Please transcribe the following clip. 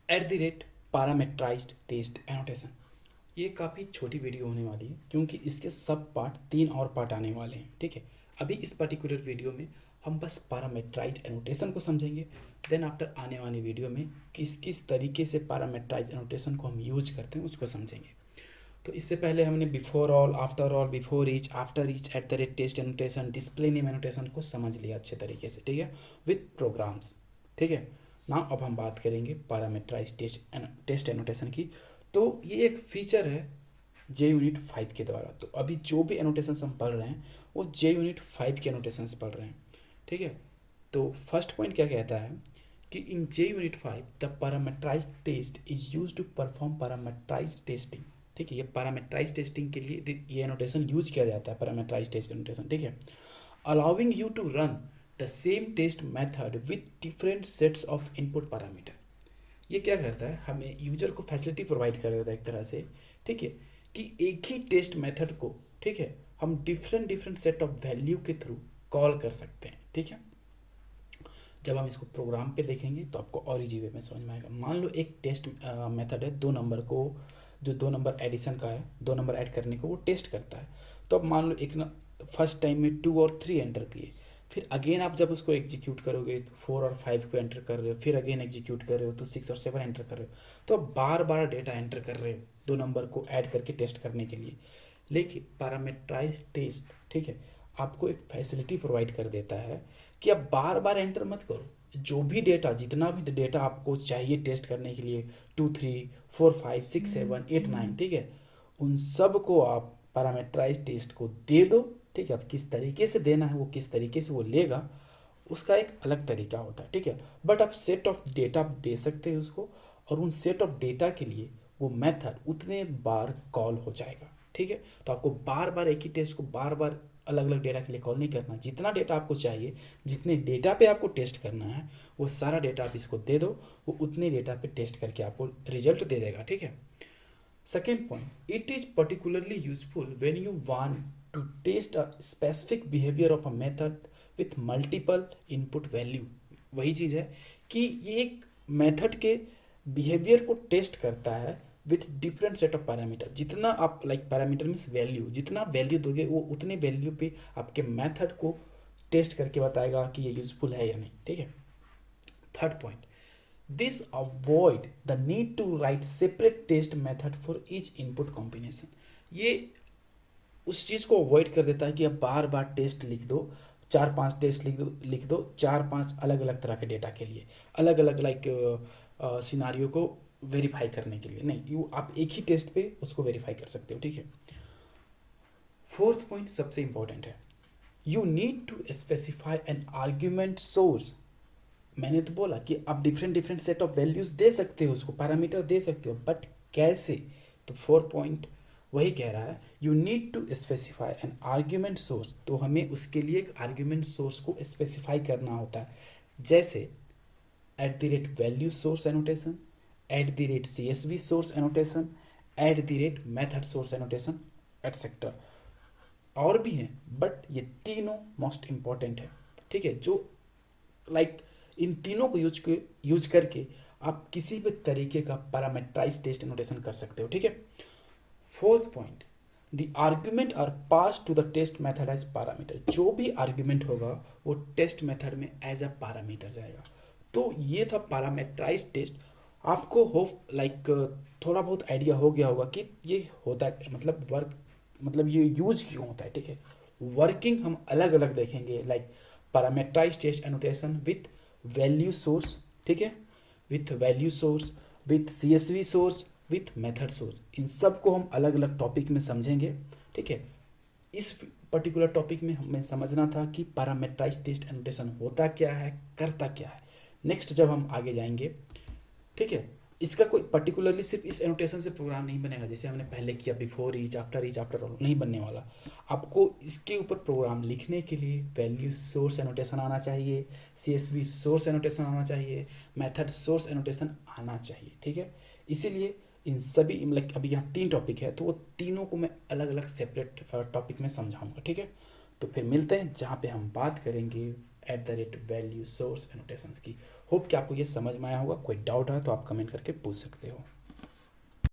Parameterised test annotation. ये काफ़ी छोटी वीडियो होने वाली है क्योंकि इसके सब पार्ट 3 और पार्ट आने वाले हैं। ठीक है, अभी इस पर्टिकुलर वीडियो में हम बस पैरामेट्राइज्ड एनोटेशन को समझेंगे। देन आफ्टर आने वाली वीडियो में किस किस तरीके से पैरामेट्राइज्ड एनोटेशन को हम यूज करते हैं उसको समझेंगे। तो इससे पहले हमने before all, after all, before each, after each, at the rate test annotation, display name annotation को समझ लिया अच्छे तरीके से। ठीक है, विथ प्रोग्राम्स। ठीक है ना, अब हम बात करेंगे पैरामेट्राइज टेस्ट एनोटेशन की। तो ये एक फीचर है जे यूनिट 5 के द्वारा। तो अभी जो भी एनोटेशन हम पढ़ रहे हैं वो जे यूनिट 5 के एनोटेशन पढ़ रहे हैं। ठीक है, तो फर्स्ट पॉइंट क्या कहता है कि in JUnit 5 the parameterized test is used to perform parameterized testing. ठीक है, ये पैरामेट्राइज टेस्टिंग के लिए ये एनोटेशन यूज किया जाता है, पैरामेट्राइज टेस्ट एनोटेशन। ठीक है, allowing you to run the same test method with different sets of input parameter. ये क्या करता है, हमें यूजर को फैसिलिटी प्रोवाइड कर देता है एक तरह से। ठीक है, कि एक ही टेस्ट मेथड को, ठीक है, हम different different set of value के थ्रू कॉल कर सकते हैं। ठीक है, जब हम इसको प्रोग्राम पे देखेंगे तो आपको और इजी वे में समझ में आएगा। मान लो एक टेस्ट मेथड है, दो नंबर को, जो दो नंबर एडिशन का है, दो नंबर ऐड करने को वो टेस्ट करता है। तो अब मान लो एक ना फर्स्ट टाइम में 2 और 3 एंटर किए, फिर अगेन आप जब उसको एग्जीक्यूट करोगे तो 4 और 5 को एंटर कर रहे हो, फिर अगेन एग्जीक्यूट कर रहे हो तो 6 और 7 एंटर कर रहे हो। तो अब बार बार डेटा एंटर कर रहे हो दो नंबर को ऐड करके टेस्ट करने के लिए। लेकिन पैरामेट्राइज टेस्ट, ठीक है, आपको एक फैसिलिटी प्रोवाइड कर देता है कि आप बार बार एंटर मत करो। जो भी डेटा, जितना भी डेटा आपको चाहिए टेस्ट करने के लिए, 2 3 4 5 6 7 8 9, ठीक है, उन सब को आप पैरामेट्राइज टेस्ट को दे दो। ठीक है, अब किस तरीके से देना है, वो किस तरीके से वो लेगा, उसका एक अलग तरीका होता है। ठीक है, बट आप सेट ऑफ डेटा दे सकते हैं उसको, और उन सेट ऑफ डेटा के लिए वो मेथड उतने बार कॉल हो जाएगा। ठीक है, तो आपको बार बार एक ही टेस्ट को बार बार अलग अलग डेटा के लिए कॉल नहीं करना। जितना डेटा आपको चाहिए, जितने डेटा पे आपको टेस्ट करना है, वो सारा डेटा आप इसको दे दो, वो उतने डेटा पे टेस्ट करके आपको रिजल्ट दे देगा। ठीक है, second point, it is particularly useful when you want to test a specific behaviour of a method with multiple input value. वही चीज़ है कि ये एक मेथड के बिहेवियर को टेस्ट करता है with different set of parameter. जितना आप पैरामीटर मीन्स वैल्यू, जितना वैल्यू दोगे वो उतने वैल्यू पे आपके मेथड को टेस्ट करके बताएगा कि ये यूजफुल है या नहीं। ठीक है, third point, this avoid the need to write separate test method for each input combination. ये उस चीज़ को अवॉइड कर देता है कि आप बार बार टेस्ट लिख दो, 4 5 टेस्ट लिख दो 4 5 अलग अलग तरह के डेटा के लिए, अलग अलग सिनारियो को वेरीफाई करने के लिए। नहीं, यू आप एक ही टेस्ट पे उसको वेरीफाई कर सकते हो। ठीक है, फोर्थ पॉइंट सबसे इंपॉर्टेंट है, you need to specify an argument source. मैंने तो बोला कि आप different different set of values दे सकते हो, उसको पैरामीटर दे सकते हो, बट कैसे? तो 4 पॉइंट वही कह रहा है, you need to specify an argument source. तो हमें उसके लिए एक आर्ग्यूमेंट सोर्स को स्पेसिफाई करना होता है, जैसे eight the rate value source annotation, eight the rate CSV source annotation, eight the rate method source annotation, etcetera. और भी हैं, बट ये तीनों मोस्ट इंपॉर्टेंट है। ठीक है, जो इन तीनों को यूज करके आप किसी भी तरीके का पैरामेट्राइज टेस्ट नोटेशन कर सकते हो। ठीक है, fourth point, the argument are pass to the test method as parameter. जो भी आर्ग्यूमेंट होगा वो टेस्ट मेथड में एज अ पैरामीटर जाएगा। तो ये था पैरामेट्राइज टेस्ट। आपको हो थोड़ा बहुत आइडिया हो गया होगा कि ये होता है, मतलब ये यूज क्यों होता है। ठीक है, वर्किंग हम अलग अलग देखेंगे, parameterized test annotation with value source. ठीक है, with value source, with CSV source, with method source, इन सब को हम अलग अलग टॉपिक में समझेंगे। ठीक है, इस पर्टिकुलर टॉपिक में हमें समझना था कि पैरामेट्राइज टेस्ट एनोटेशन होता क्या है, करता क्या है। नेक्स्ट जब हम आगे जाएंगे, ठीक है, इसका कोई पर्टिकुलरली सिर्फ इस एनोटेशन से प्रोग्राम नहीं बनेगा जैसे हमने पहले किया, बिफोर ईच, आफ्टर ऑल नहीं बनने वाला। आपको इसके ऊपर प्रोग्राम लिखने के लिए वैल्यू सोर्स एनोटेशन आना चाहिए, CSV सोर्स एनोटेशन आना चाहिए, मेथड सोर्स एनोटेशन आना चाहिए। ठीक है, इसीलिए इन सभी अभी यहाँ 3 टॉपिक है, तो वो तीनों को मैं अलग अलग सेपरेट टॉपिक में समझाऊंगा। ठीक है, तो फिर मिलते हैं जहाँ पे हम बात करेंगे @value source annotations की। होप कि आपको ये समझ में आया होगा। कोई डाउट है तो आप कमेंट करके पूछ सकते हो।